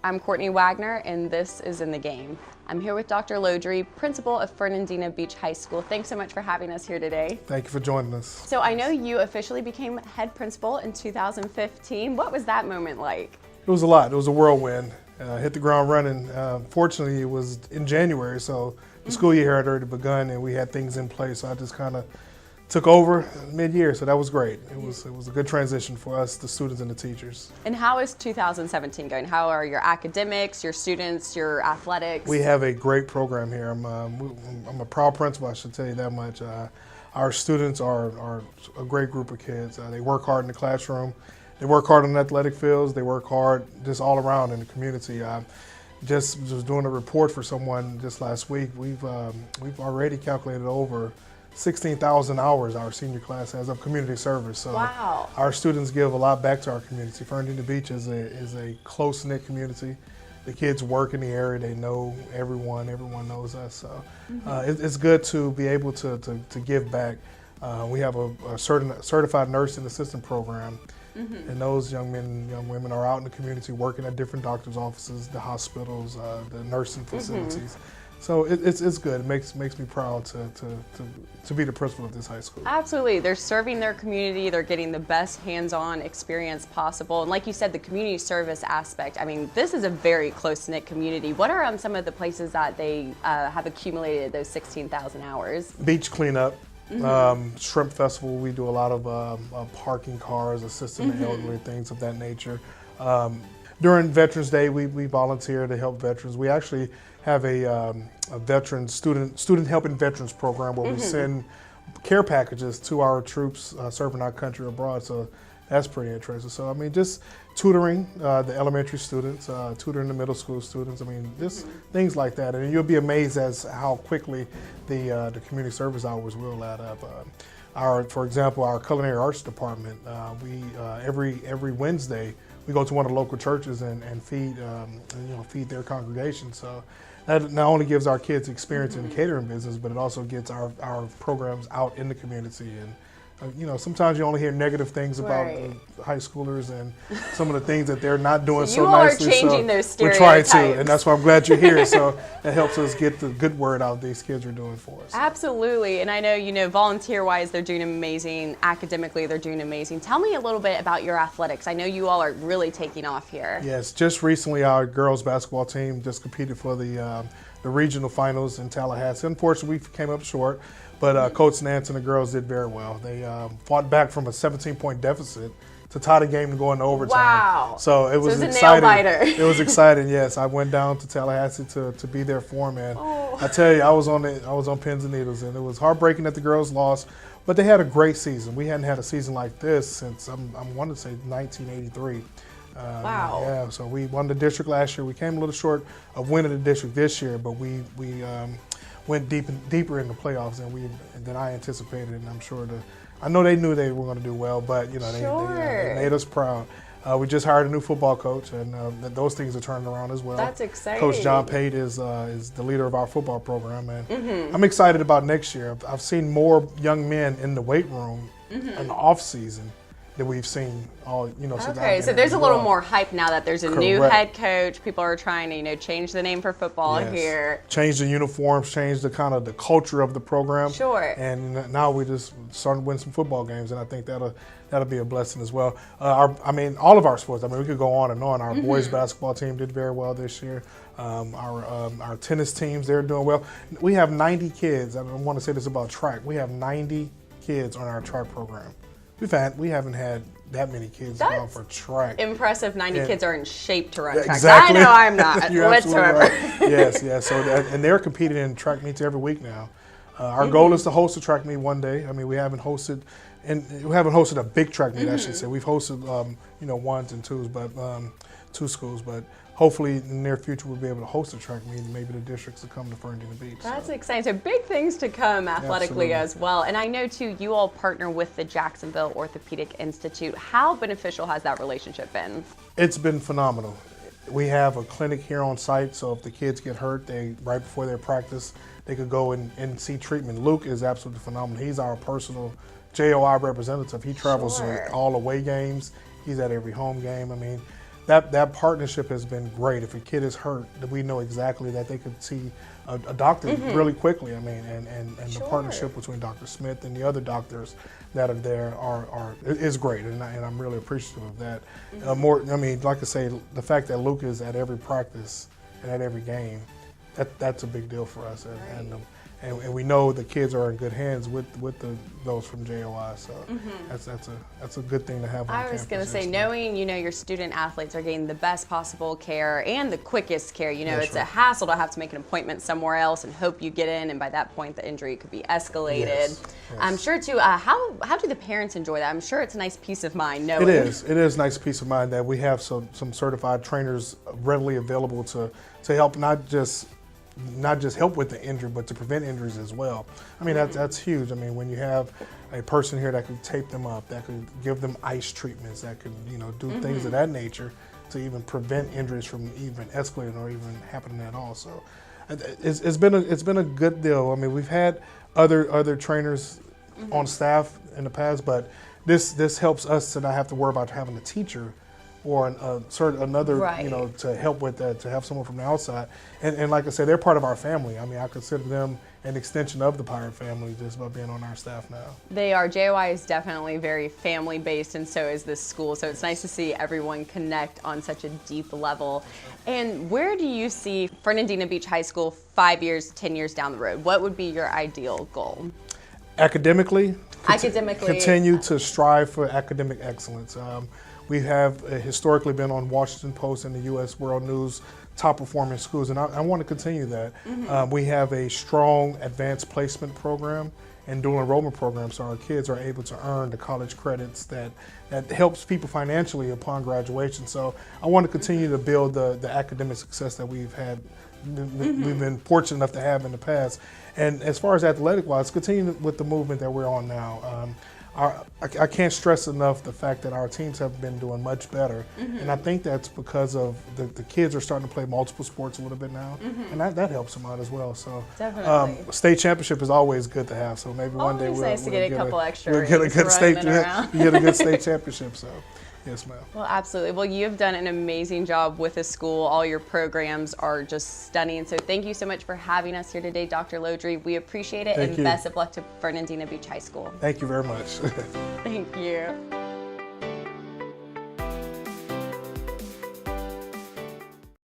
I'm Courtney Wagner, and this is In the Game. I'm here with Dr. Lodree, principal of Fernandina Beach High School. Thanks so much for having us here today. Thank you for joining us. So I know you officially became head principal in 2015. What was that moment like? It was a lot. It was a whirlwind. Hit the ground running. Fortunately, it was in January, so the school year had already begun, and we had things in place. So I just kind of took over mid-year, so that was great. It was a good transition for us, the students and the teachers. And how is 2017 going? How are your academics, your students, your athletics? We have a great program here. I'm a proud principal, I should tell you that much. Our students are a great group of kids. They work hard in the classroom. They work hard on athletic fields. They work hard just all around in the community. Just was doing a report for someone just last week. We've already calculated over 16,000 hours our senior class has of community service. So wow. Our students give a lot back to our community. Fernandina Beach is a close-knit community. The kids work in the area. They know everyone. Everyone knows us. So it's good to be able to give back. We have a certified nursing assistant program. And those young men and young women are out in the community working at different doctor's offices, the hospitals, the nursing facilities. So it's good. It makes me proud to be the principal of this high school. Absolutely. They're serving their community. They're getting the best hands-on experience possible. And like you said, the community service aspect, I mean, this is a very close-knit community. What are some of the places that they have accumulated those 16,000 hours? Beach cleanup. Shrimp Festival, we do a lot of parking cars, assisting the elderly, things of that nature. During Veterans Day, we volunteer to help veterans. We actually have a veteran student helping veterans program where we send care packages to our troops serving our country abroad. So that's pretty interesting. So I mean, just tutoring the elementary students, tutoring the middle school students. I mean, just things like that, and you'll be amazed as how quickly the community service hours will add up. For example, our culinary arts department, we every Wednesday we go to one of the local churches and feed feed their congregation. So that not only gives our kids experience in the catering business, but it also gets our programs out in the community. And sometimes you only hear negative things about the high schoolers and some of the things that they're not doing so nicely. You all are changing those stereotypes. We're trying to, and that's why I'm glad you're here. So it helps us get the good word out these kids are doing for us. Absolutely, and I know, volunteer-wise, they're doing amazing. Academically, they're doing amazing. Tell me a little bit about your athletics. I know you all are really taking off here. Yes, just recently our girls basketball team just competed for the regional finals in Tallahassee. Unfortunately, we came up short. But Coach Nance and the girls did very well. They fought back from a 17-point deficit to tie the game and go into overtime. Wow. So it was exciting. A nail-biter. It was exciting, yes. I went down to Tallahassee to be there for them. And I tell you, I was on pins and needles, and it was heartbreaking that the girls lost. But they had a great season. We hadn't had a season like this since, I want to say, 1983. Wow. Yeah, so we won the district last year. We came a little short of winning the district this year, but we went deeper in the playoffs than I anticipated, and I'm sure I know they knew they were going to do well, but they made us proud. We just hired a new football coach, and those things are turning around as well. That's exciting. Coach John Pate is the leader of our football program, and I'm excited about next year. I've seen more young men in the weight room in the off season that we've seen all, since I've been so there's here a little more hype now that there's a new head coach. People are trying to, change the name for football here. Change the uniforms, change the kind of the culture of the program. Sure. And now we just starting to win some football games, and I think that'll be a blessing as well. All of our sports. We could go on and on. Our boys basketball team did very well this year. Our tennis teams, they're doing well. We have 90 kids. I want to say this about track. We have 90 kids on our track program. We haven't had that many kids going for track. Impressive. 90 kids are in shape to run track. Exactly. I know I'm not whatsoever. Right. Yes. So and they're competing in track meets every week now. Our goal is to host a track meet one day. We haven't hosted a big track meet, I should say. We've hosted ones and twos, but two schools, but hopefully in the near future we'll be able to host a track meet and maybe the districts will come to Fernandina Beach. That's exciting. So big things to come athletically as well. And I know too, you all partner with the Jacksonville Orthopedic Institute. How beneficial has that relationship been? It's been phenomenal. We have a clinic here on site, so if the kids get hurt, right before their practice, they could go and see treatment. Luke is absolutely phenomenal. He's our personal JOI representative. He travels to all away games. He's at every home game. that partnership has been great. If a kid is hurt, we know exactly that they could see a doctor really quickly. I mean, and the partnership between Dr. Smith and the other doctors that are there is great, and I'm really appreciative of that. I mean, like I say, the fact that Luke is at every practice and at every game, that's a big deal for us, and we know the kids are in good hands with those from JOI, so that's a good thing to have on campus. I was going to say, knowing your student athletes are getting the best possible care and the quickest care. It's a hassle to have to make an appointment somewhere else and hope you get in, and by that point the injury could be escalated. Yes. I'm sure too. How do the parents enjoy that? I'm sure it's a nice peace of mind knowing. It is nice peace of mind that we have some certified trainers readily available to help not just help with the injury, but to prevent injuries as well. I mean, that's huge. I mean, when you have a person here that could tape them up, that could give them ice treatments, that could do things of that nature to even prevent injuries from even escalating or even happening at all. So it's been a good deal. I mean, we've had other trainers on staff in the past, but this helps us to not have to worry about having a teacher or another, to help with that, to have someone from the outside. And like I said, they're part of our family. I mean, I consider them an extension of the Pirate family just by being on our staff now. They are. JOI is definitely very family-based, and so is this school. So it's nice to see everyone connect on such a deep level. And where do you see Fernandina Beach High School 5 years, 10 years down the road? What would be your ideal goal? Academically, continue to strive for academic excellence. We have historically been on Washington Post and the U.S. World News top performing schools, and I want to continue that. We have a strong advanced placement program and dual enrollment program, so our kids are able to earn the college credits that helps people financially upon graduation. So I want to continue to build the academic success that we've been fortunate enough to have in the past. And as far as athletic-wise, continue with the movement that we're on now. I can't stress enough the fact that our teams have been doing much better, and I think that's because of the kids are starting to play multiple sports a little bit now, and that helps them out as well. So definitely, state championship is always good to have. So maybe one day we'll nice to get a couple extra. We'll get a good state championship. So. Yes, ma'am. Well, absolutely. Well, you've done an amazing job with the school. All your programs are just stunning. So thank you so much for having us here today, Dr. Lodree. We appreciate it, and best of luck to Fernandina Beach High School. Thank you very much. Thank you.